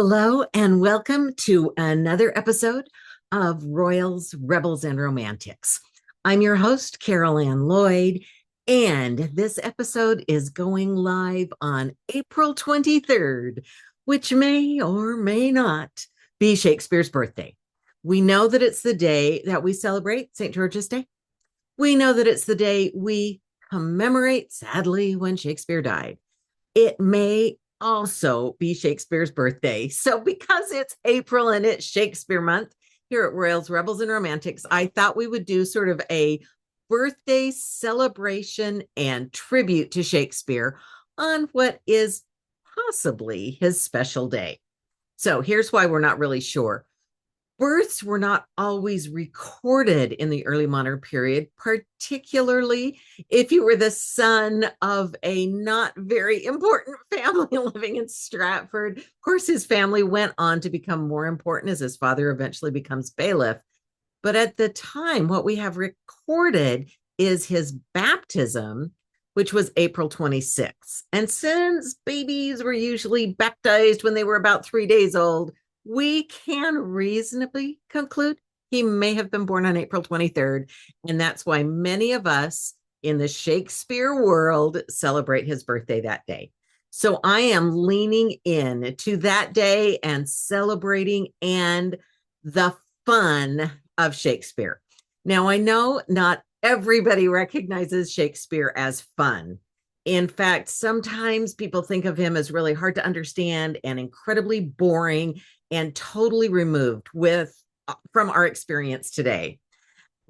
Hello and welcome to another episode of Royals, Rebels, and Romantics. I'm your host, Ann Lloyd, and this episode is going live on April 23rd, which may or may not be Shakespeare's birthday. We know that it's the day that we celebrate St. George's Day. We know that it's the day we commemorate, sadly, when Shakespeare died. It may also be Shakespeare's birthday. So because it's April and it's Shakespeare month here at Royals, Rebels, and Romantics, I thought we would do sort of a birthday celebration and tribute to Shakespeare on what is possibly his special day. So here's why we're not really sure. Births were not always recorded in the early modern period, particularly if you were the son of a not very important family living in Stratford. Of course, his family went on to become more important as his father eventually becomes bailiff. But at the time, what we have recorded is his baptism, which was April 26th. And since babies were usually baptized when they were about 3 days old, we can reasonably conclude he may have been born on April 23rd. And that's why many of us in the Shakespeare world celebrate his birthday that day. So I am leaning in to that day and celebrating and the fun of Shakespeare. Now, I know not everybody recognizes Shakespeare as fun. In fact, sometimes people think of him as really hard to understand and incredibly boring and totally removed from our experience today.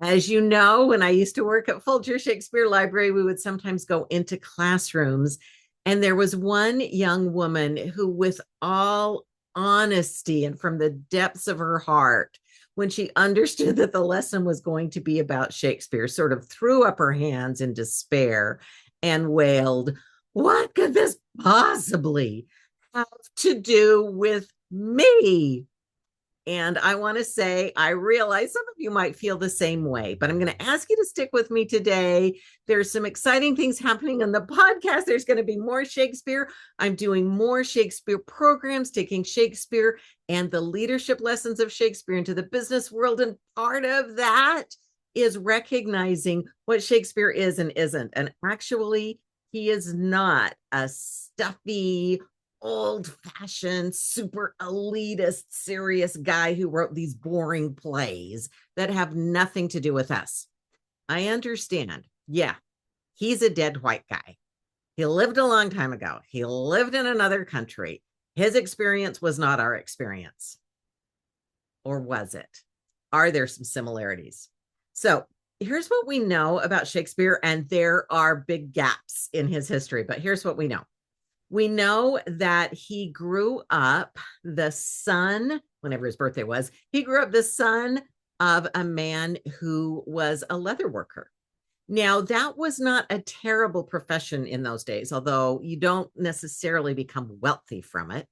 As you know, when I used to work at Folger Shakespeare Library, we would sometimes go into classrooms, and there was one young woman who, with all honesty and from the depths of her heart, when she understood that the lesson was going to be about Shakespeare, sort of threw up her hands in despair and wailed, "What could this possibly have to do with me?" And I want to say, I realize some of you might feel the same way, but I'm going to ask you to stick with me today. There's some exciting things happening on the podcast. There's going to be more Shakespeare. I'm doing more Shakespeare programs, taking Shakespeare and the leadership lessons of Shakespeare into the business world. And part of that is recognizing what Shakespeare is and isn't. And actually, he is not a stuffy, old-fashioned, super elitist, serious guy who wrote these boring plays that have nothing to do with us. I understand. Yeah, he's a dead white guy. He lived a long time ago. He lived in another country. His experience was not our experience. Or was it? Are there some similarities? So here's what we know about Shakespeare, and there are big gaps in his history, but here's what we know. We know that he grew up the son, whenever his birthday was, he grew up the son of a man who was a leather worker. Now, that was not a terrible profession in those days, although you don't necessarily become wealthy from it.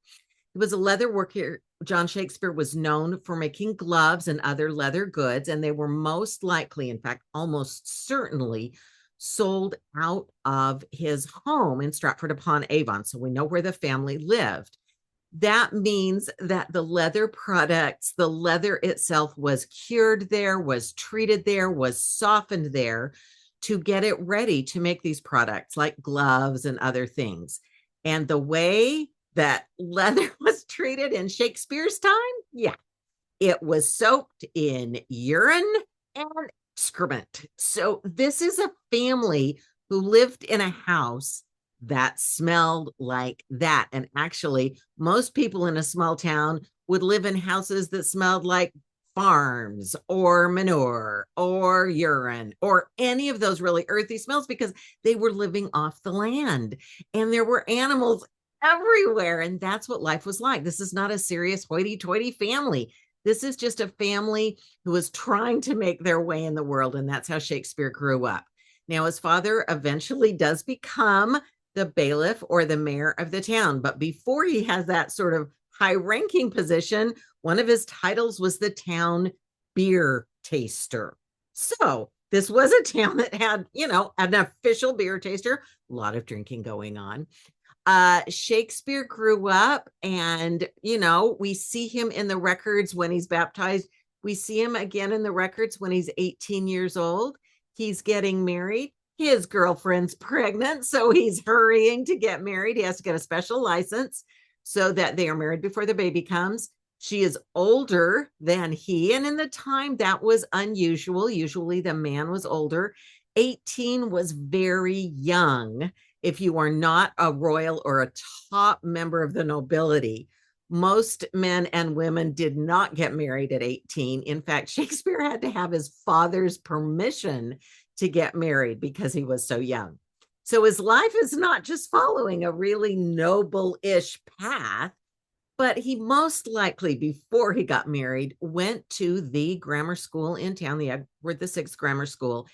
He was a leather worker. John Shakespeare was known for making gloves and other leather goods, and they were most likely, in fact, almost certainly, sold out of his home in Stratford-upon-Avon. So we know where the family lived. That means that the leather products, the leather itself was cured there, was treated there, was softened there to get it ready to make these products like gloves and other things. And the way that leather was treated in Shakespeare's time, yeah, it was soaked in urine and excrement. So this is a family who lived in a house that smelled like that. And actually, most people in a small town would live in houses that smelled like farms or manure or urine or any of those really earthy smells because they were living off the land and there were animals everywhere. And that's what life was like. This is not a serious hoity-toity family. This is just a family who was trying to make their way in the world. And that's how Shakespeare grew up. Now, his father eventually does become the bailiff or the mayor of the town. But before he has that sort of high-ranking position, one of his titles was the town beer taster. So this was a town that had, an official beer taster, a lot of drinking going on. Shakespeare grew up, and we see him in the records when he's baptized. We see him again in the records when he's 18 years old. He's getting married. His girlfriend's pregnant, so he's hurrying to get married. He has to get a special license so that they are married before the baby comes. She is older than he, and in the time that was unusual. Usually the man was older. 18 was very young if you are not a royal or a top member of the nobility. Most men and women did not get married at 18. In fact, Shakespeare had to have his father's permission to get married because he was so young. So his life is not just following a really noble-ish path, but he most likely, before he got married, went to the grammar school in town, the Edward VI Grammar School,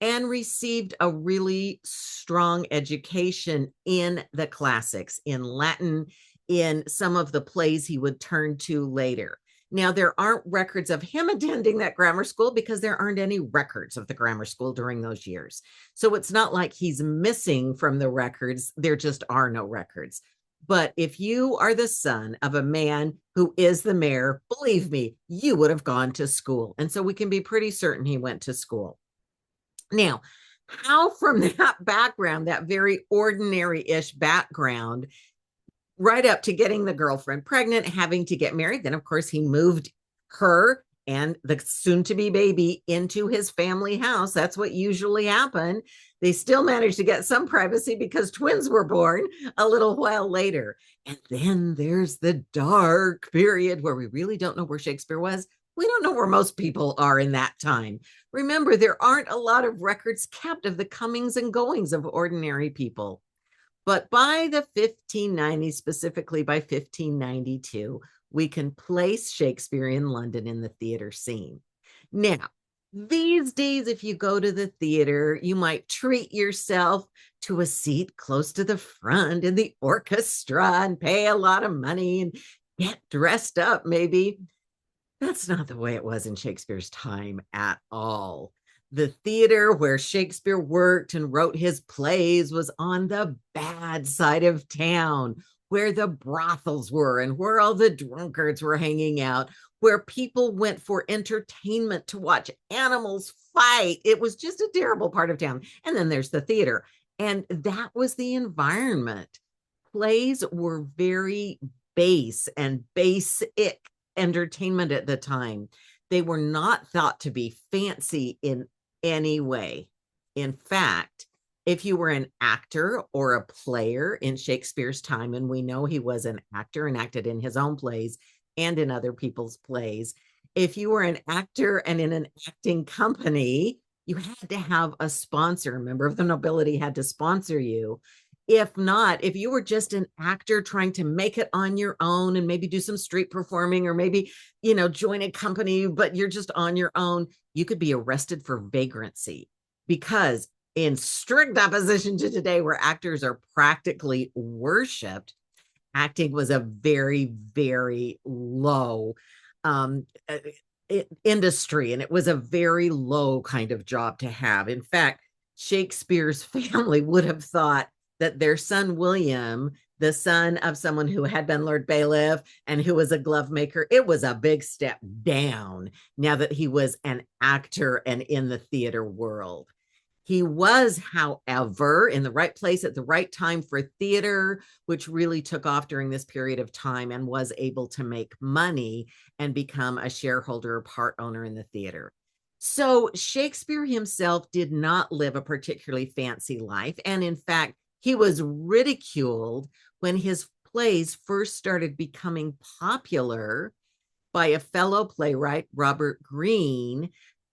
and received a really strong education in the classics, in Latin, in some of the plays he would turn to later. Now, there aren't records of him attending that grammar school because there aren't any records of the grammar school during those years. So it's not like he's missing from the records. There just are no records. But if you are the son of a man who is the mayor, believe me, you would have gone to school. And so we can be pretty certain he went to school. Now, how from that background, that very ordinary-ish background, right up to getting the girlfriend pregnant, having to get married. Then, of course, he moved her and the soon-to-be baby into his family house. That's what usually happened. They still managed to get some privacy because twins were born a little while later. And then there's the dark period where we really don't know where Shakespeare was. We don't know where most people are in that time. Remember, there aren't a lot of records kept of the comings and goings of ordinary people. But by the 1590s, specifically by 1592, we can place Shakespeare in London in the theater scene. Now, these days, if you go to the theater, you might treat yourself to a seat close to the front in the orchestra and pay a lot of money and get dressed up, maybe. That's not the way it was in Shakespeare's time at all. The theater where Shakespeare worked and wrote his plays was on the bad side of town, where the brothels were and where all the drunkards were hanging out, where people went for entertainment to watch animals fight. It was just a terrible part of town. And then there's the theater. And that was the environment. Plays were very base and basic entertainment at the time. They were not thought to be fancy in any way. In fact, if you were an actor or a player in Shakespeare's time, and we know he was an actor and acted in his own plays and in other people's plays, if you were an actor and in an acting company, you had to have a sponsor. A member of the nobility had to sponsor you. If not, if you were just an actor trying to make it on your own and maybe do some street performing or maybe, join a company, but you're just on your own, you could be arrested for vagrancy, because in strict opposition to today, where actors are practically worshipped, acting was a very, very low industry, and it was a very low kind of job to have. In fact, Shakespeare's family would have thought that their son William, the son of someone who had been Lord Bailiff and who was a glove maker, it was a big step down now that he was an actor and in the theater world. He was, however, in the right place at the right time for theater, which really took off during this period of time, and was able to make money and become a shareholder or part owner in the theater. So Shakespeare himself did not live a particularly fancy life. And in fact, he was ridiculed when his plays first started becoming popular by a fellow playwright, Robert Greene,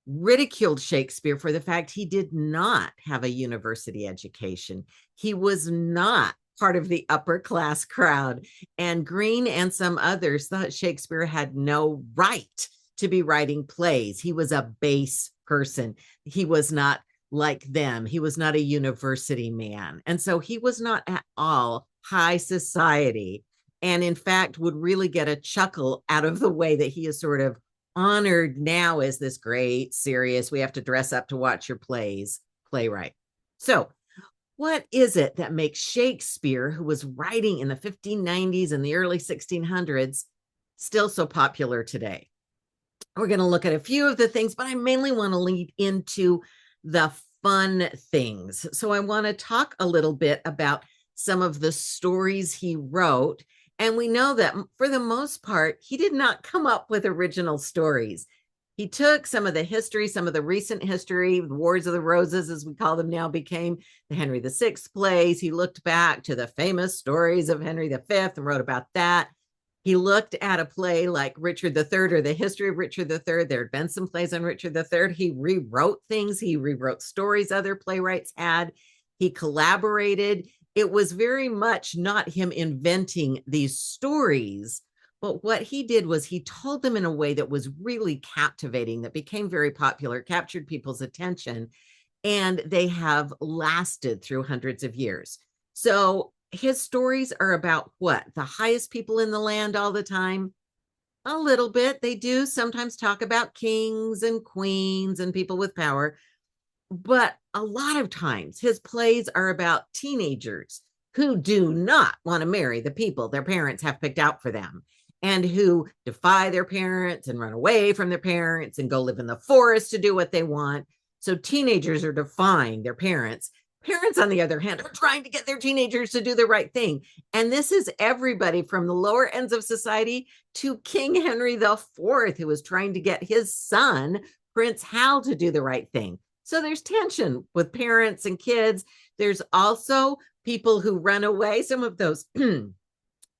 ridiculed Shakespeare for the fact he did not have a university education. He was not part of the upper class crowd. And Greene and some others thought Shakespeare had no right to be writing plays. He was a base person. He was not like them. He was not a university man. And so he was not at all high society. And in fact, would really get a chuckle out of the way that he is sort of honored now as this great, serious, we have to dress up to watch your plays playwright. So what is it that makes Shakespeare, who was writing in the 1590s and the early 1600s, still so popular today? We're going to look at a few of the things, but I mainly want to lead into the fun things. So I want to talk a little bit about some of the stories he wrote. And we know that for the most part, he did not come up with original stories. He took some of the history, some of the recent history, the Wars of the Roses, as we call them now, became the Henry VI plays. He looked back to the famous stories of Henry V and wrote about that. He looked at a play like Richard III or the history of Richard III. There had been some plays on Richard III. He rewrote things. He rewrote stories other playwrights had. He collaborated. It was very much not him inventing these stories, but what he did was he told them in a way that was really captivating, that became very popular, captured people's attention, and they have lasted through hundreds of years. So his stories are about what? The highest people in the land all the time? A little bit. They do sometimes talk about kings and queens and people with power, but a lot of times his plays are about teenagers who do not want to marry the people their parents have picked out for them, and who defy their parents and run away from their parents and go live in the forest to do what they want. So teenagers are defying their parents. Parents, on the other hand, are trying to get their teenagers to do the right thing. And this is everybody from the lower ends of society to King Henry IV, who was trying to get his son, Prince Hal, to do the right thing. So there's tension with parents and kids. There's also people who run away, some of those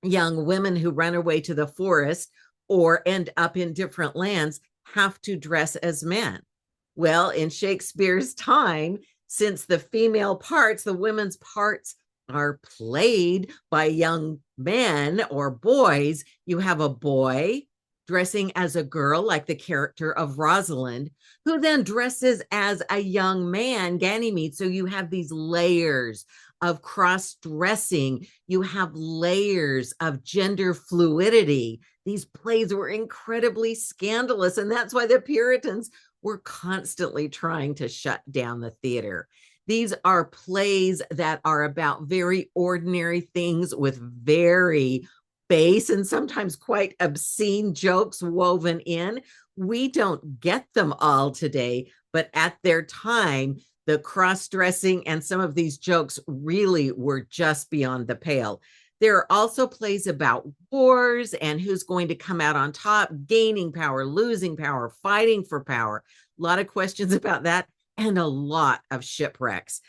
young women who run away to the forest or end up in different lands have to dress as men. Well, in Shakespeare's time, since the female parts, the women's parts are played by young men or boys, you have a boy dressing as a girl, like the character of Rosalind, who then dresses as a young man, Ganymede. So you have these layers of cross-dressing. You have layers of gender fluidity. These plays were incredibly scandalous, and that's why the Puritans were constantly trying to shut down the theater. These are plays that are about very ordinary things with very base and sometimes quite obscene jokes woven in. We don't get them all today, but at their time, the cross-dressing and some of these jokes really were just beyond the pale. There are also plays about wars and who's going to come out on top, gaining power, losing power, fighting for power. A lot of questions about that, and a lot of shipwrecks.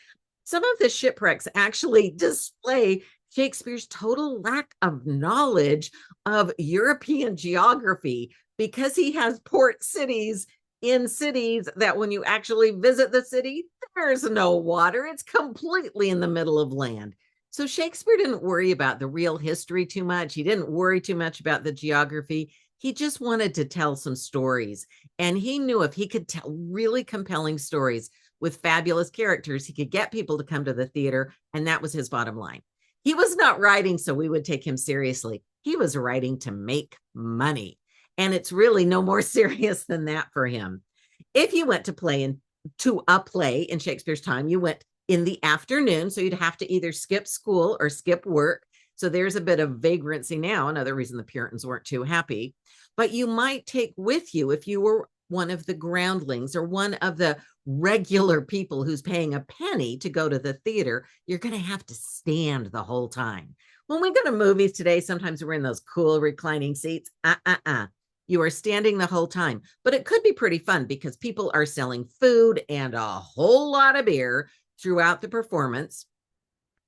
Some of the shipwrecks actually display Shakespeare's total lack of knowledge of European geography, because he has port cities in cities that when you actually visit the city, there's no water. It's completely in the middle of land. So Shakespeare didn't worry about the real history too much. He didn't worry too much about the geography. He just wanted to tell some stories. And he knew if he could tell really compelling stories with fabulous characters, he could get people to come to the theater. And that was his bottom line. He was not writing so we would take him seriously. He was writing to make money. And it's really no more serious than that for him. If you went to a play in Shakespeare's time, you went in the afternoon. So you'd have to either skip school or skip work. So there's a bit of vagrancy now, another reason the Puritans weren't too happy. But you might take with you, if you were one of the groundlings or one of the regular people who's paying a penny to go to the theater, you're going to have to stand the whole time. When we go to movies today, sometimes we're in those cool reclining seats. You are standing the whole time. But it could be pretty fun because people are selling food and a whole lot of beer throughout the performance.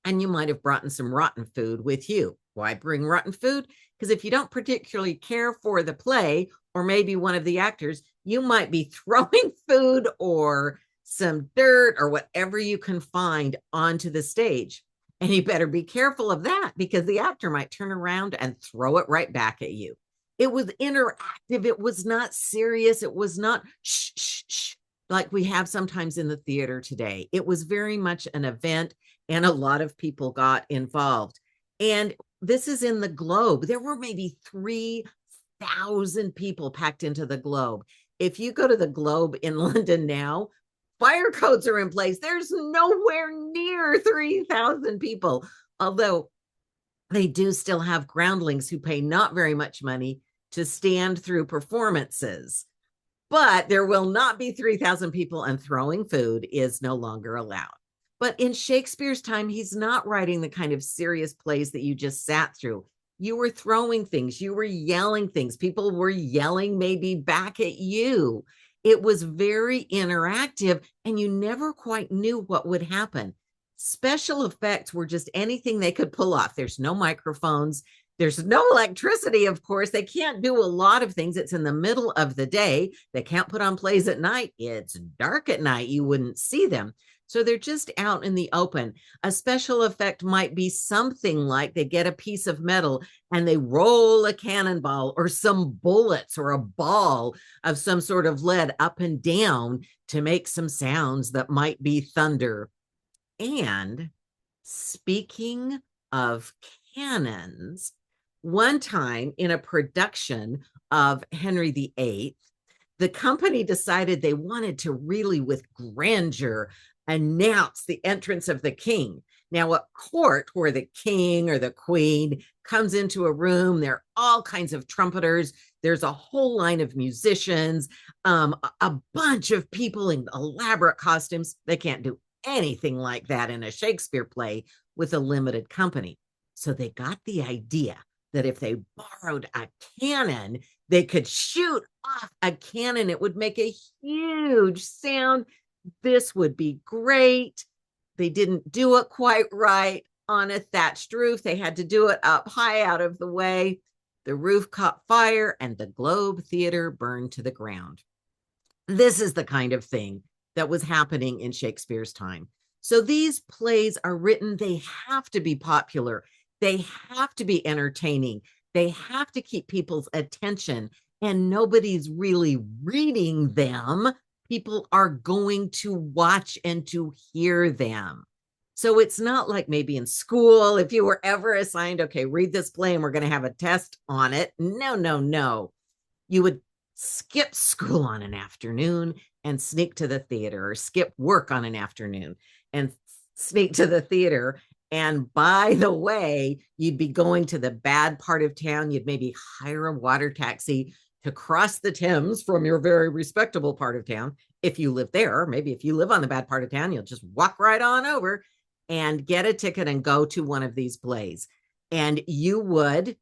And you might have brought in some rotten food with you. Why bring rotten food? Because if you don't particularly care for the play, or maybe one of the actors, you might be throwing food or some dirt or whatever you can find onto the stage. And you better be careful of that, because the actor might turn around and throw it right back at you. It was interactive. It was not serious. It was not shh, shh, shh, like we have sometimes in the theater today. It was very much an event, and a lot of people got involved. And this is in the Globe. There were maybe 3,000 people packed into the Globe. If you go to the Globe in London now, fire codes are in place. There's nowhere near 3,000 people, although they do still have groundlings who pay not very much money to stand through performances. But there will not be 3,000 people, and throwing food is no longer allowed. But in Shakespeare's time, he's not writing the kind of serious plays that you just sat through. You were throwing things, you were yelling things, people were yelling maybe back at you. It was very interactive, and you never quite knew what would happen. Special effects were just anything they could pull off. There's no microphones. There's no electricity, of course. They can't do a lot of things. It's in the middle of the day. They can't put on plays at night. It's dark at night. You wouldn't see them. So they're just out in the open. A special effect might be something like they get a piece of metal and they roll a cannonball or some bullets or a ball of some sort of lead up and down to make some sounds that might be thunder. And speaking of cannons, one time in a production of Henry VIII, the company decided they wanted to really, with grandeur, announce the entrance of the king. Now, at court, where the king or the queen comes into a room, there are all kinds of trumpeters. There's a whole line of musicians, a bunch of people in elaborate costumes. They can't do anything like that in a Shakespeare play with a limited company. So they got the idea that if they borrowed a cannon, they could shoot off a cannon. It would make a huge sound. This would be great. They didn't do it quite right on a thatched roof. They had to do it up high out of the way. The roof caught fire and the Globe Theater burned to the ground. This is the kind of thing that was happening in Shakespeare's time. So these plays are written, they have to be popular. They have to be entertaining. They have to keep people's attention, and nobody's really reading them. People are going to watch and to hear them. So it's not like maybe in school, if you were ever assigned, okay, read this play and we're going to have a test on it. No, no, no. You would skip school on an afternoon and sneak to the theater, or skip work on an afternoon and sneak to the theater. And by the way, you'd be going to the bad part of town. You'd maybe hire a water taxi to cross the Thames from your very respectable part of town. If you live there, maybe if you live on the bad part of town, you'll just walk right on over and get a ticket and go to one of these plays. And you would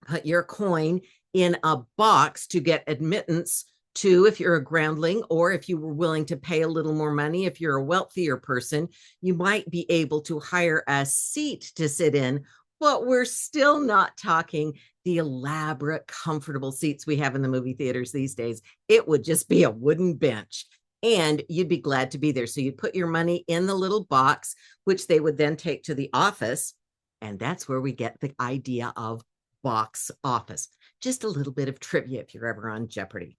put your coin in a box to get admittance to, if you're a groundling, or if you were willing to pay a little more money, if you're a wealthier person, you might be able to hire a seat to sit in. But we're still not talking the elaborate, comfortable seats we have in the movie theaters these days. It would just be a wooden bench, and you'd be glad to be there. So you'd put your money in the little box, which they would then take to the office. And that's where we get the idea of box office. Just a little bit of trivia if you're ever on Jeopardy.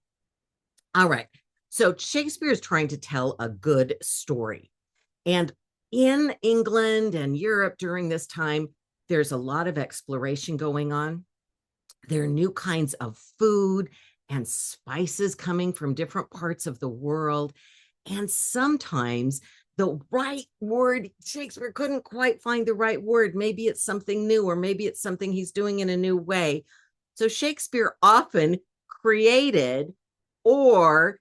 All right. So Shakespeare is trying to tell a good story. And in England and Europe during this time, there's a lot of exploration going on. There are new kinds of food and spices coming from different parts of the world. And sometimes the right word, Shakespeare couldn't quite find the right word. Maybe it's something new, or maybe it's something he's doing in a new way. So Shakespeare often created or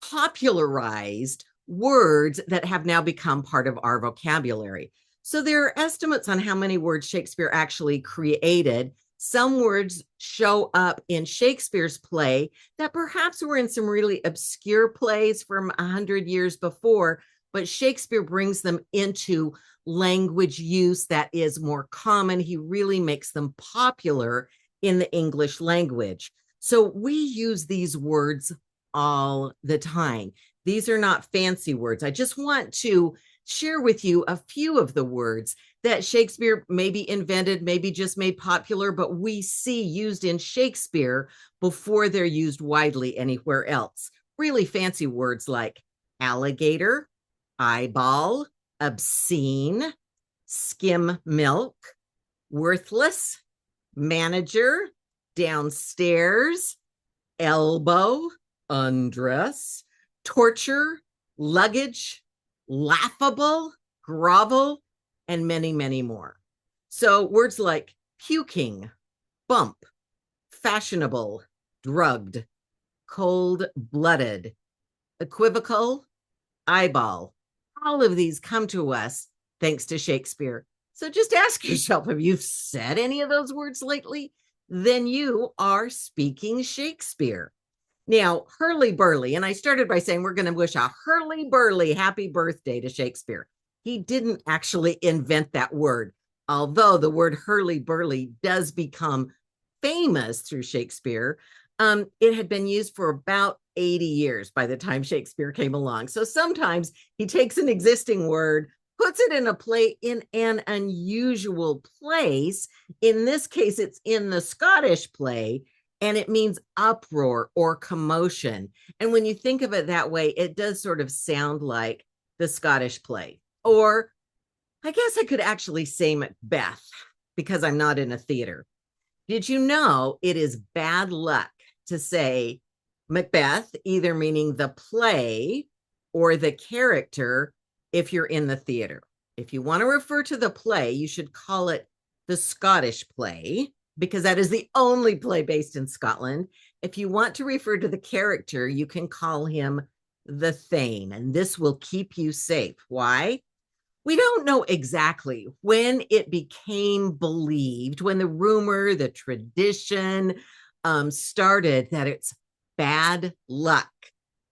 popularized words that have now become part of our vocabulary. So there are estimates on how many words Shakespeare actually created. Some words show up in Shakespeare's play that perhaps were in some really obscure plays from 100 years before, but Shakespeare brings them into language use that is more common. He really makes them popular in the English language. So we use these words all the time. These are not fancy words. I just want to share with you a few of the words that Shakespeare maybe invented, maybe just made popular, but we see used in Shakespeare before they're used widely anywhere else. Really fancy words like alligator, eyeball, obscene, skim milk, worthless, manager, downstairs, elbow, undress, torture, luggage, laughable, grovel, and many, many more. So words like puking, bump, fashionable, drugged, cold-blooded, equivocal, eyeball, all of these come to us thanks to Shakespeare. So just ask yourself, have you said any of those words lately? Then you are speaking Shakespeare. Now, Hurly-Burly, and I started by saying we're going to wish a Hurly-Burly happy birthday to Shakespeare. He didn't actually invent that word, although the word Hurly-Burly does become famous through Shakespeare. It had been used for about 80 years by the time Shakespeare came along. So sometimes he takes an existing word, puts it in a play in an unusual place. In this case, it's in the Scottish play, and it means uproar or commotion. And when you think of it that way, it does sort of sound like the Scottish play. Or I guess I could actually say Macbeth because I'm not in a theater. Did you know it is bad luck to say Macbeth, either meaning the play or the character, if you're in the theater? If you want to refer to the play, you should call it the Scottish play, because that is the only play based in Scotland. If you want to refer to the character, you can call him the Thane, and this will keep you safe. Why? We don't know exactly when it became believed, when the rumor, the tradition started that it's bad luck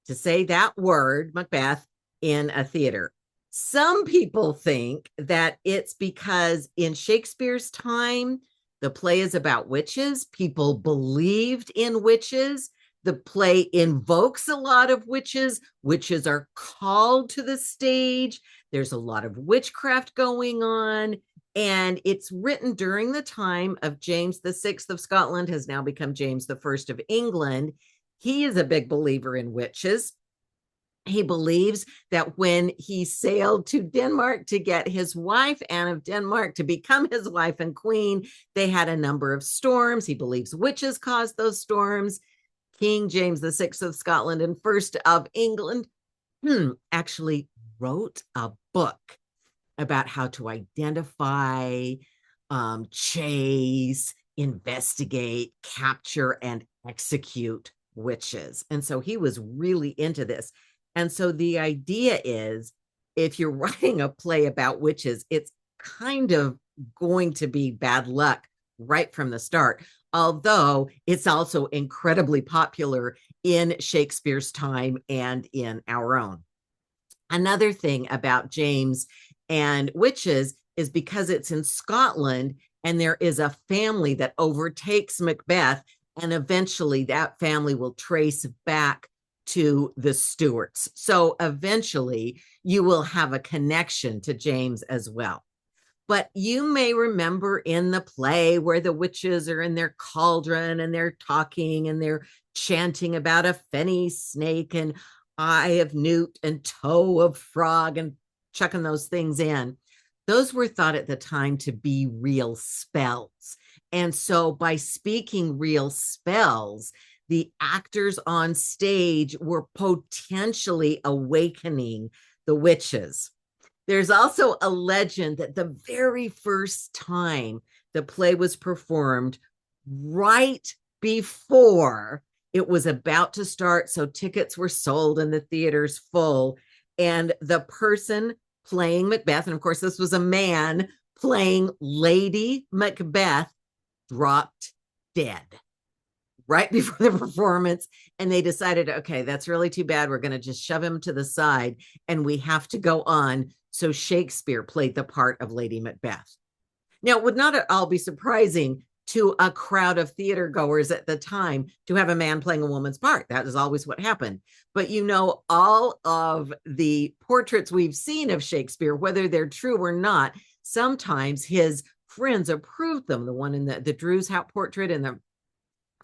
to say that word, Macbeth, in a theater. Some people think that it's because in Shakespeare's time, the play is about witches. People believed in witches. The play invokes a lot of witches. Witches are called to the stage. There's a lot of witchcraft going on. And it's written during the time of James VI of Scotland, has now become James I of England. He is a big believer in witches. He believes that when he sailed to Denmark to get his wife, Anne of Denmark, to become his wife and queen, they had a number of storms. He believes witches caused those storms. King James VI of Scotland and first of England actually wrote a book about how to identify, chase, investigate, capture, and execute witches. And so he was really into this. And so the idea is, if you're writing a play about witches, it's kind of going to be bad luck right from the start, although it's also incredibly popular in Shakespeare's time and in our own. Another thing about James and witches is because it's in Scotland and there is a family that overtakes Macbeth, and eventually that family will trace back to the Stuarts. So eventually you will have a connection to James as well. But you may remember in the play where the witches are in their cauldron and they're talking and they're chanting about a fenny snake and eye of newt and toe of frog and chucking those things in. Those were thought at the time to be real spells. And so by speaking real spells, the actors on stage were potentially awakening the witches. There's also a legend that the very first time the play was performed, right before it was about to start, so tickets were sold and the theater's full, and the person playing Macbeth, and of course this was a man playing Lady Macbeth, dropped dead right before the performance. And they decided, okay, that's really too bad. We're going to just shove him to the side and we have to go on. So Shakespeare played the part of Lady Macbeth. Now, it would not at all be surprising to a crowd of theater goers at the time to have a man playing a woman's part. That is always what happened. But you know, all of the portraits we've seen of Shakespeare, whether they're true or not, sometimes his friends approved them. The one in the Drew's portrait in the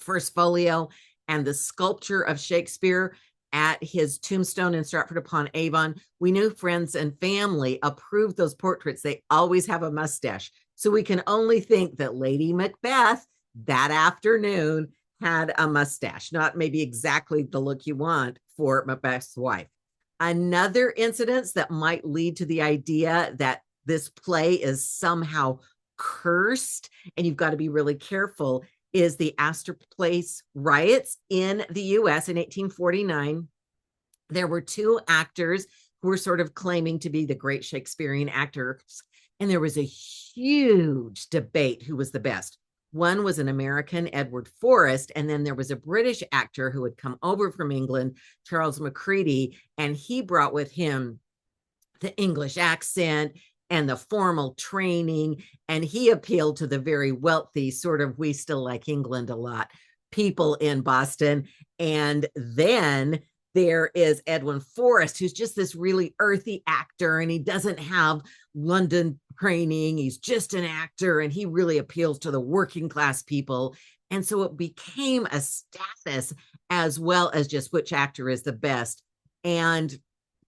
first folio, and the sculpture of Shakespeare at his tombstone in Stratford-upon-Avon. We knew friends and family approved those portraits. They always have a mustache. So we can only think that Lady Macbeth that afternoon had a mustache, not maybe exactly the look you want for Macbeth's wife. Another incident that might lead to the idea that this play is somehow cursed, and you've got to be really careful, is the Astor Place riots in the US in 1849. There were two actors who were sort of claiming to be the great Shakespearean actors, and there was a huge debate who was the best. One was an American, Edward Forrest, and then there was a British actor who had come over from England, Charles Macready, and he brought with him the English accent and the formal training, and he appealed to the very wealthy, sort of, we still like England a lot, people in Boston. And then there is Edwin Forrest, who's just this really earthy actor, and he doesn't have London training. He's just an actor, and he really appeals to the working class people. And so it became a status as well as just which actor is the best. And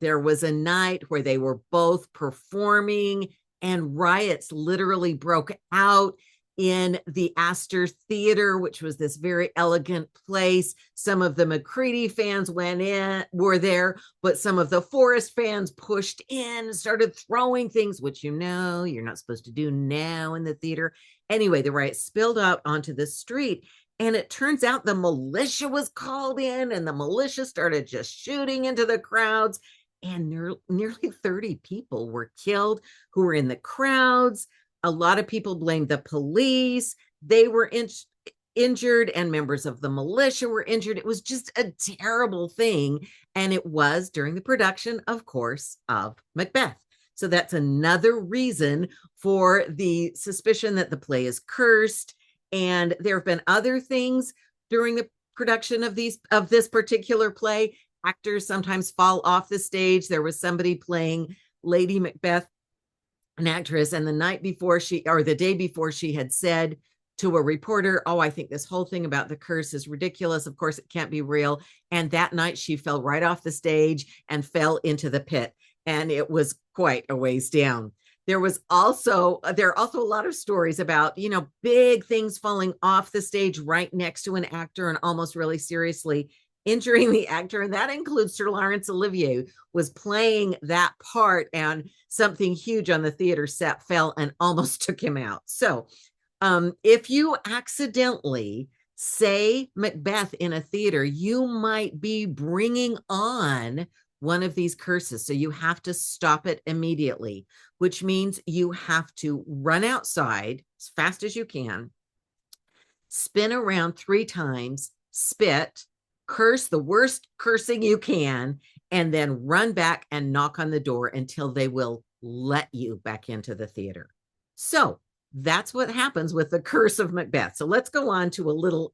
there was a night where they were both performing, and riots literally broke out in the Astor Theater, which was this very elegant place. Some of the Macready fans were there, but some of the Forrest fans pushed in and started throwing things, which you're not supposed to do now in the theater. Anyway, the riot spilled out onto the street, and it turns out the militia was called in, and the militia started just shooting into the crowds, and nearly 30 people were killed who were in the crowds. A lot of people blamed the police. They were injured, and members of the militia were injured. It was just a terrible thing. And it was during the production, of course, of Macbeth. So that's another reason for the suspicion that the play is cursed. And there have been other things during the production of this particular play. Actors sometimes fall off the stage. There was somebody playing Lady Macbeth, an actress, and the day before, she had said to a reporter, "Oh, I think this whole thing about the curse is ridiculous. Of course, it can't be real." And that night she fell right off the stage and fell into the pit. And it was quite a ways down. There are also a lot of stories about, big things falling off the stage right next to an actor and almost really seriously injuring the actor. And that includes Sir Laurence Olivier was playing that part, and something huge on the theater set fell and almost took him out. So if you accidentally say Macbeth in a theater, you might be bringing on one of these curses. So you have to stop it immediately, which means you have to run outside as fast as you can, spin around 3 times, spit, curse the worst cursing you can, and then run back and knock on the door until they will let you back into the theater. So that's what happens with the curse of Macbeth. So let's go on to a little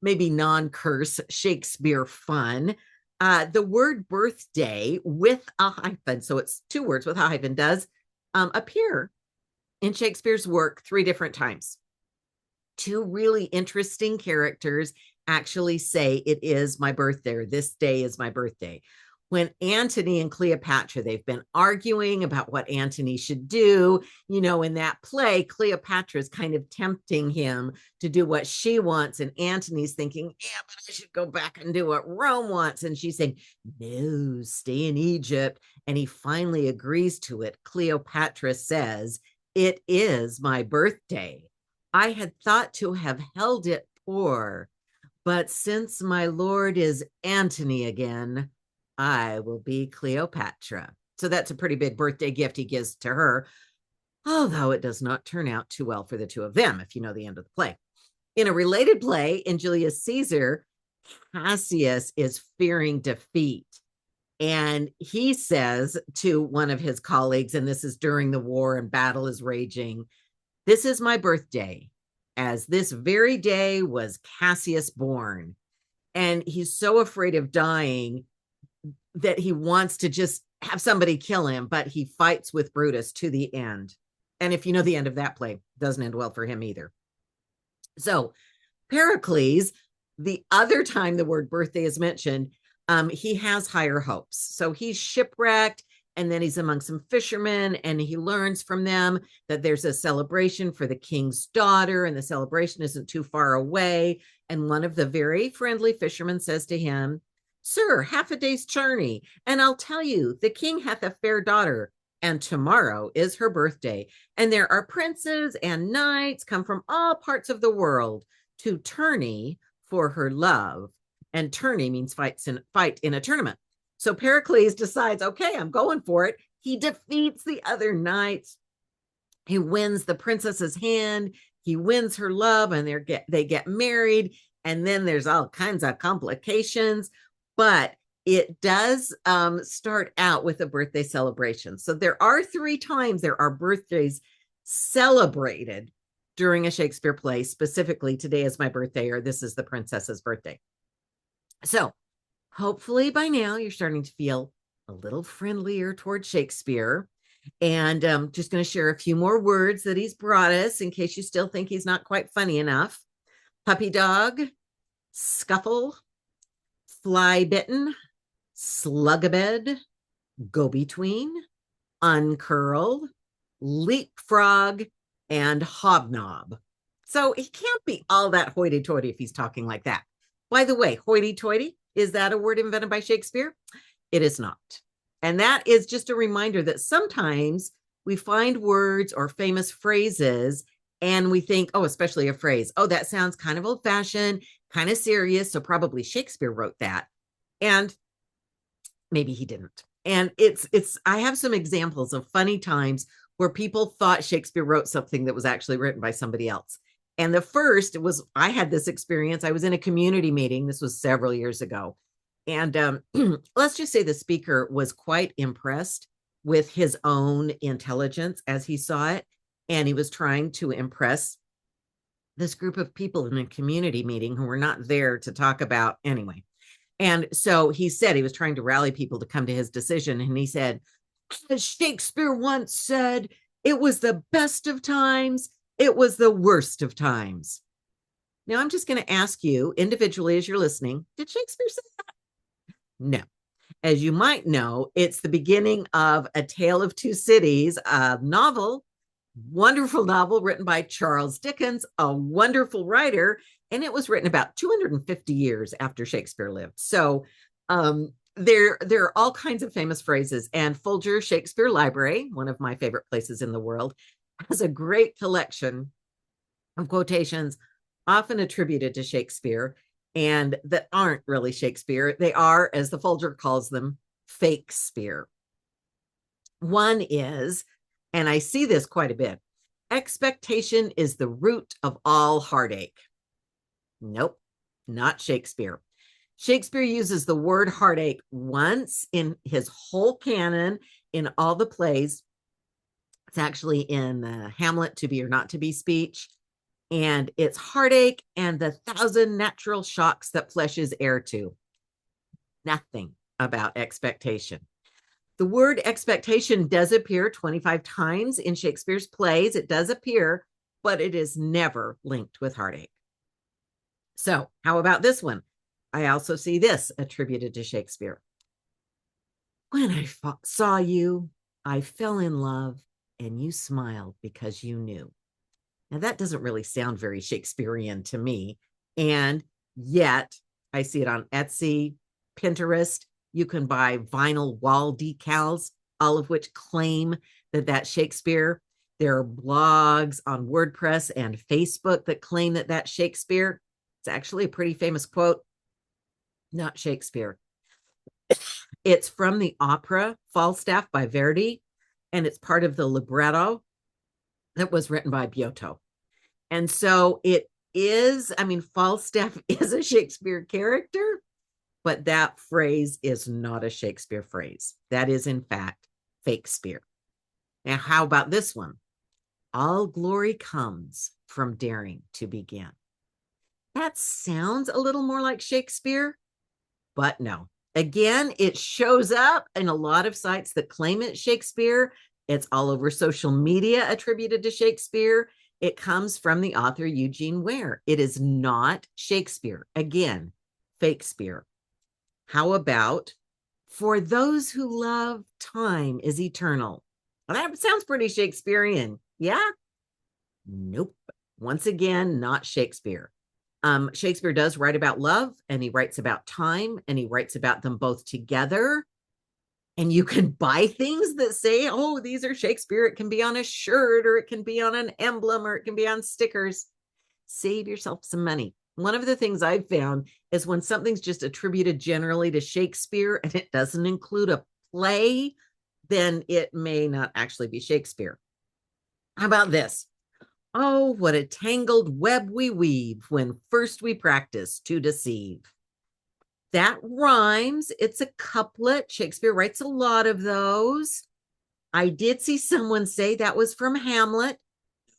maybe non-curse Shakespeare fun. The word birthday with a hyphen, so it's 2 words with a hyphen, does appear in Shakespeare's work 3 different times. 2 really interesting characters actually say it is my birthday, or this day is my birthday. When Antony and Cleopatra, they've been arguing about what Antony should do. In that play, Cleopatra is kind of tempting him to do what she wants, and Antony's thinking, yeah, but I should go back and do what Rome wants. And she's saying, no, stay in Egypt. And he finally agrees to it. Cleopatra says, it is my birthday. I had thought to have held it poor, but since my lord is Antony again, I will be Cleopatra. So that's a pretty big birthday gift he gives to her, although it does not turn out too well for the 2 of them, if you know the end of the play. In a related play, in Julius Caesar, Cassius is fearing defeat. And he says to one of his colleagues, and this is during the war and battle is raging, this is my birthday, as this very day was Cassius born. And he's so afraid of dying that he wants to just have somebody kill him, but he fights with Brutus to the end. And if you know the end of that play, doesn't end well for him either. So Pericles, the other time the word birthday is mentioned, he has higher hopes. So he's shipwrecked, and then he's among some fishermen, and he learns from them that there's a celebration for the king's daughter, and the celebration isn't too far away. And one of the very friendly fishermen says to him, Sir, half a day's journey, and I'll tell you, the king hath a fair daughter, and tomorrow is her birthday. And there are princes and knights come from all parts of the world to tourney for her love. And tourney means fight in a tournament. So Pericles decides, okay, I'm going for it. He defeats the other knights. He wins the princess's hand. He wins her love, and they get married. And then there's all kinds of complications, but it does start out with a birthday celebration. So there are 3 times there are birthdays celebrated during a Shakespeare play. Specifically, today is my birthday, or this is the princess's birthday. So hopefully by now you're starting to feel a little friendlier toward Shakespeare. And I'm just going to share a few more words that he's brought us in case you still think he's not quite funny enough. Puppy dog, scuffle, fly bitten, slug-a-bed, go-between, uncurl, leapfrog, and hobnob. So he can't be all that hoity-toity if he's talking like that. By the way, hoity-toity, is that a word invented by Shakespeare? It is not. And that is just a reminder that sometimes we find words or famous phrases and we think, oh, especially a phrase, oh, that sounds kind of old-fashioned, kind of serious, so probably Shakespeare wrote that. And maybe he didn't. And I have some examples of funny times where people thought Shakespeare wrote something that was actually written by somebody else. And the first was, I had this experience. I was in a community meeting. This was several years ago. And let's just say the speaker was quite impressed with his own intelligence as he saw it. And he was trying to impress this group of people in a community meeting who were not there to talk about anyway. And so he said he was trying to rally people to come to his decision. And he said, as Shakespeare once said, it was the best of times. It was the worst of times. Now, I'm just going to ask you individually as you're listening, did Shakespeare say that? No. As you might know, it's the beginning of A Tale of Two Cities, a novel, wonderful novel written by Charles Dickens, a wonderful writer, and it was written about 250 years after Shakespeare lived. So there are all kinds of famous phrases, and Folger Shakespeare Library, one of my favorite places in the world, has a great collection of quotations often attributed to Shakespeare and that aren't really Shakespeare. They are, as the Folger calls them, fake-spear. One is, and I see this quite a bit, expectation is the root of all heartache. Nope, not Shakespeare. Shakespeare uses the word heartache once in his whole canon, in all the plays. It's actually in the Hamlet, To Be or Not to Be speech. And it's heartache and the 1,000 natural shocks that flesh is heir to. Nothing about expectation. The word expectation does appear 25 times in Shakespeare's plays. It does appear, but it is never linked with heartache. So how about this one? I also see this attributed to Shakespeare. When I saw you, I fell in love, and you smiled because you knew. Now, that doesn't really sound very Shakespearean to me. And yet, I see it on Etsy, Pinterest. You can buy vinyl wall decals, all of which claim that that's Shakespeare. There are blogs on WordPress and Facebook that claim that that's Shakespeare. It's actually a pretty famous quote, not Shakespeare. It's from the opera Falstaff by Verdi, and it's part of the libretto that was written by Giotto. And so it is, I mean, Falstaff is a Shakespeare character, but that phrase is not a Shakespeare phrase. That is, in fact, fake-spear. Now, how about this one? All glory comes from daring to begin. That sounds a little more like Shakespeare, but no. Again, it shows up in a lot of sites that claim it's Shakespeare. It's all over social media attributed to Shakespeare. It comes from the author Eugene Ware. It is not Shakespeare. Again, fake-spear. How about, for those who love, time is eternal? Well, that sounds pretty Shakespearean. Yeah? Nope. Once again, not Shakespeare. Shakespeare does write about love, and he writes about time, and he writes about them both together. And you can buy things that say, oh, these are Shakespeare. It can be on a shirt, or it can be on an emblem, or it can be on stickers. Save yourself some money. One of the things I've found is when something's just attributed generally to Shakespeare and it doesn't include a play, then it may not actually be Shakespeare. How about this? Oh, what a tangled web we weave when first we practice to deceive. That rhymes. It's a couplet. Shakespeare writes a lot of those. I did see someone say that was from Hamlet.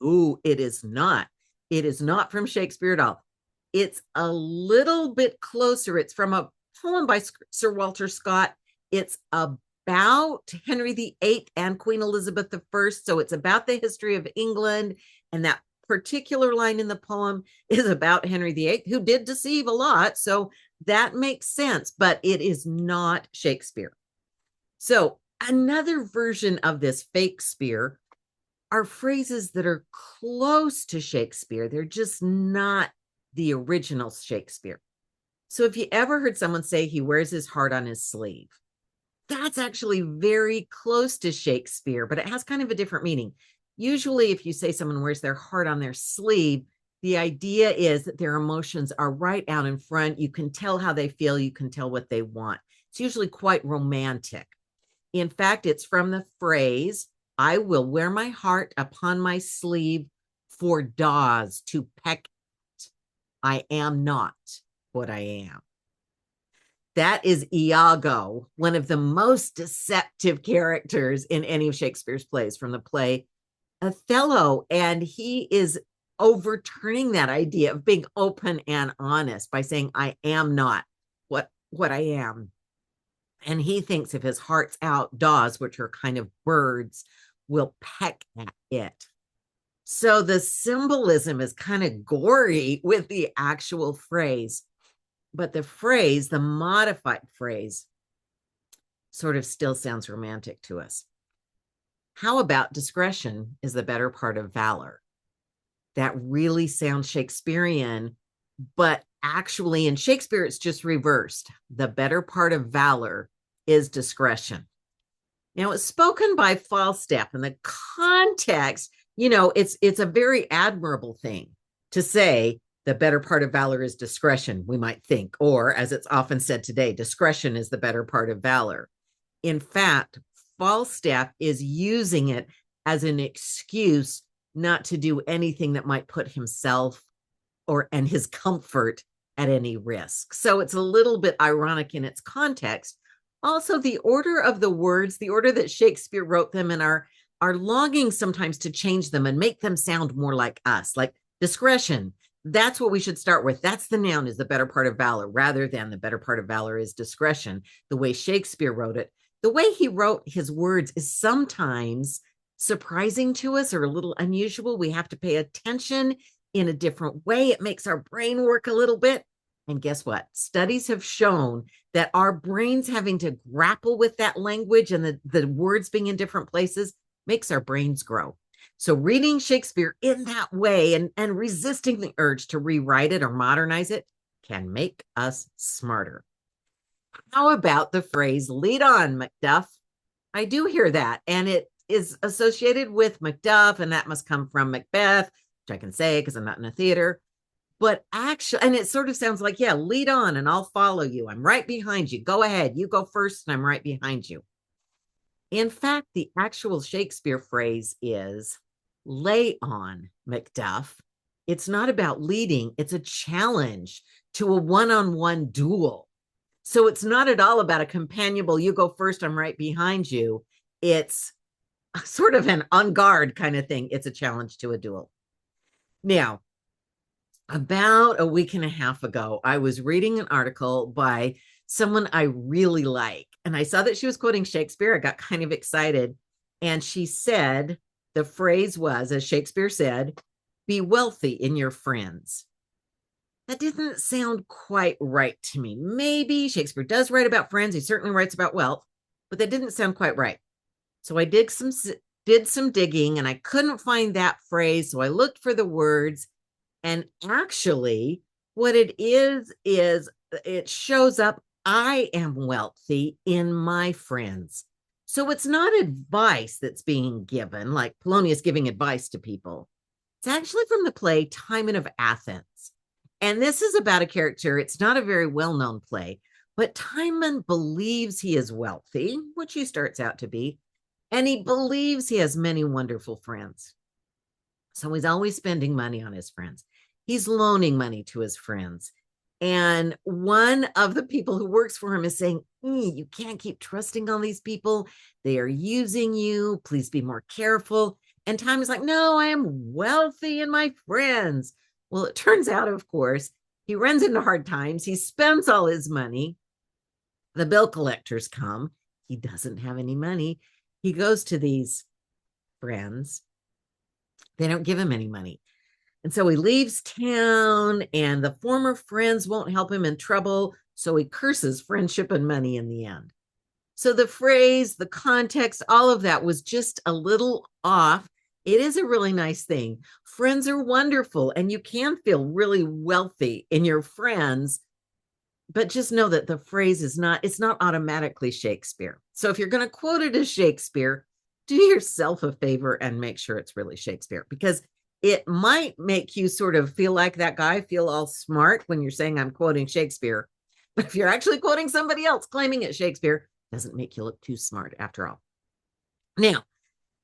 Ooh, it is not. It is not from Shakespeare at all. It's a little bit closer. It's from a poem by Sir Walter Scott. It's about Henry VIII and Queen Elizabeth I. So it's about the history of England. And that particular line in the poem is about Henry VIII, who did deceive a lot. So that makes sense, but it is not Shakespeare. So another version of this fake spear are phrases that are close to Shakespeare. They're just not the original Shakespeare. So if you ever heard someone say he wears his heart on his sleeve, that's actually very close to Shakespeare, but it has kind of a different meaning. Usually, if you say someone wears their heart on their sleeve, the idea is that their emotions are right out in front. You can tell how they feel. You can tell what they want. It's usually quite romantic. In fact, it's from the phrase, I will wear my heart upon my sleeve for daws to peck at. I am not what I am. That is Iago, one of the most deceptive characters in any of Shakespeare's plays, from the play Othello. And he is overturning that idea of being open and honest by saying, I am not what I am. And he thinks if his heart's out, daws, which are kind of birds, will peck at it. So the symbolism is kind of gory with the actual phrase. But the phrase, the modified phrase, sort of still sounds romantic to us. How about discretion is the better part of valor? That really sounds Shakespearean, but actually in Shakespeare, it's just reversed. The better part of valor is discretion. Now, it's spoken by Falstaff, in the context, it's a very admirable thing to say the better part of valor is discretion, we might think, or as it's often said today, discretion is the better part of valor. In fact, Falstaff is using it as an excuse not to do anything that might put himself and his comfort at any risk. So it's a little bit ironic in its context. Also, the order of the words, the order that Shakespeare wrote them in, are longing sometimes to change them and make them sound more like us, like discretion. That's what we should start with. That's the noun, is the better part of valor, rather than the better part of valor is discretion, the way Shakespeare wrote it. The way he wrote his words is sometimes surprising to us or a little unusual. We have to pay attention in a different way. It makes our brain work a little bit. And guess what? Studies have shown that our brains having to grapple with that language and the words being in different places makes our brains grow. So reading Shakespeare in that way and resisting the urge to rewrite it or modernize it can make us smarter. How about the phrase, lead on, Macduff? I do hear that, and it is associated with Macduff, and that must come from Macbeth, which I can say because I'm not in a theater. But actually, and it sort of sounds like, yeah, lead on and I'll follow you. I'm right behind you. Go ahead. You go first and I'm right behind you. In fact, the actual Shakespeare phrase is, lay on, Macduff. It's not about leading. It's a challenge to a one-on-one duel. So it's not at all about a companionable, you go first, I'm right behind you. It's sort of an on guard kind of thing. It's a challenge to a duel. Now, about a week and a half ago, I was reading an article by someone I really like, and I saw that she was quoting Shakespeare. I got kind of excited. And she said, the phrase was, as Shakespeare said, be wealthy in your friends. That didn't sound quite right to me. Maybe Shakespeare does write about friends. He certainly writes about wealth, but that didn't sound quite right. So I did some digging and I couldn't find that phrase. So I looked for the words. And actually, What it is it shows up, I am wealthy in my friends. So it's not advice that's being given, like Polonius giving advice to people. It's actually from the play Timon of Athens. And this is about a character, it's not a very well-known play, but Timon believes he is wealthy, which he starts out to be, and he believes he has many wonderful friends. So he's always spending money on his friends. He's loaning money to his friends. And one of the people who works for him is saying, you can't keep trusting on these people. They are using you. Please be more careful. And Timon's like, no, I am wealthy in my friends. Well, it turns out, of course, he runs into hard times. He spends all his money. The bill collectors come. He doesn't have any money. He goes to these friends. They don't give him any money. And so he leaves town, and the former friends won't help him in trouble. So he curses friendship and money in the end. So the phrase, the context, all of that was just a little off. It is a really nice thing. Friends are wonderful, and you can feel really wealthy in your friends. But just know that the phrase it's not automatically Shakespeare. So if you're going to quote it as Shakespeare, do yourself a favor and make sure it's really Shakespeare, because it might make you sort of feel like that guy, feel all smart when you're saying I'm quoting Shakespeare. But if you're actually quoting somebody else claiming it's Shakespeare, it doesn't make you look too smart after all. Now,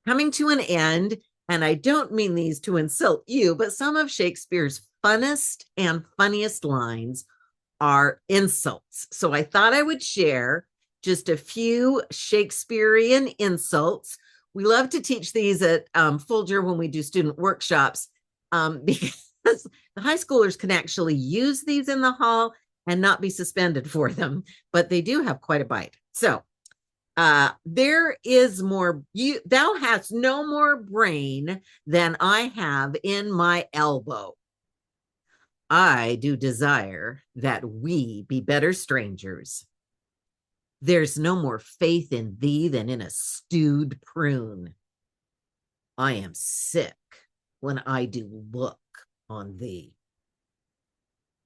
coming to an end, and I don't mean these to insult you, but some of Shakespeare's funnest and funniest lines are insults. So I thought I would share just a few Shakespearean insults. We love to teach these at Folger when we do student workshops, because the high schoolers can actually use these in the hall and not be suspended for them, but they do have quite a bite. So there is more, thou hast no more brain than I have in my elbow. I do desire that we be better strangers. There's no more faith in thee than in a stewed prune. I am sick when I do look on thee.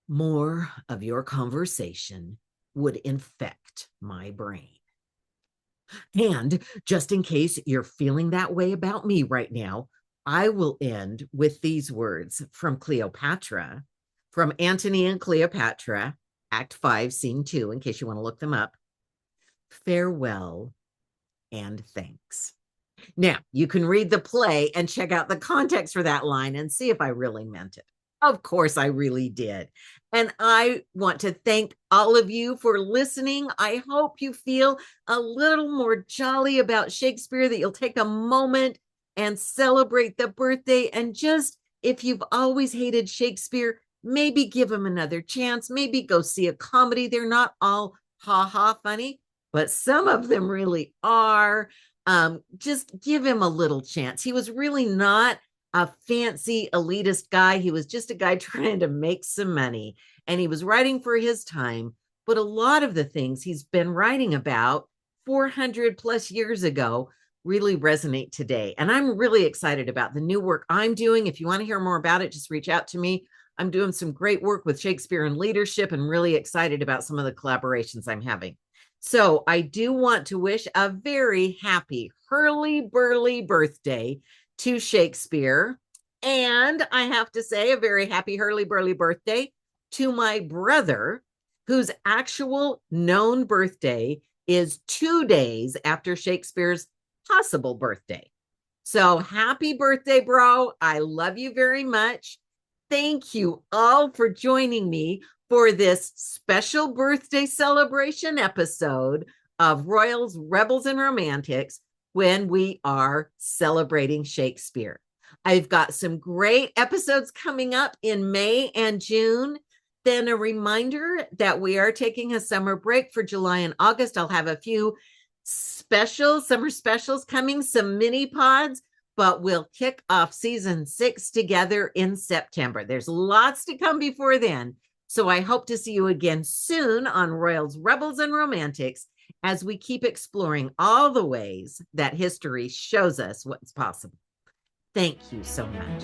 More of your conversation would infect my brain. And just in case you're feeling that way about me right now, I will end with these words from Cleopatra, from Antony and Cleopatra, Act 5, Scene 2, in case you want to look them up. Farewell and thanks. Now, you can read the play and check out the context for that line and see if I really meant it. Of course, I really did. And I want to thank all of you for listening. I hope you feel a little more jolly about Shakespeare, that you'll take a moment and celebrate the birthday. And just, if you've always hated Shakespeare, maybe give him another chance. Maybe go see a comedy. They're not all ha-ha funny, but some of them really are. Just give him a little chance. He was really not a fancy elitist guy. He was just a guy trying to make some money, and he was writing for his time. But a lot of the things he's been writing about 400 plus years ago really resonate today. And I'm really excited about the new work I'm doing. If you want to hear more about it, just reach out to me. I'm doing some great work with Shakespeare and leadership, and really excited about some of the collaborations I'm having. So I do want to wish a very happy Hurly-Burly birthday to Shakespeare. And I have to say a very happy Hurly-Burly birthday to my brother, whose actual known birthday is 2 days after Shakespeare's possible birthday. So happy birthday, bro. I love you very much. Thank you all for joining me for this special birthday celebration episode of Royals, Rebels, and Romantics, when we are celebrating Shakespeare. I've got some great episodes coming up in May and June. Then a reminder that we are taking a summer break for July and August. I'll have a few summer specials coming, some mini pods, but we'll kick off season 6 together in September. There's lots to come before then. So I hope to see you again soon on Royals, Rebels, and Romantics, as we keep exploring all the ways that history shows us what's possible. Thank you so much.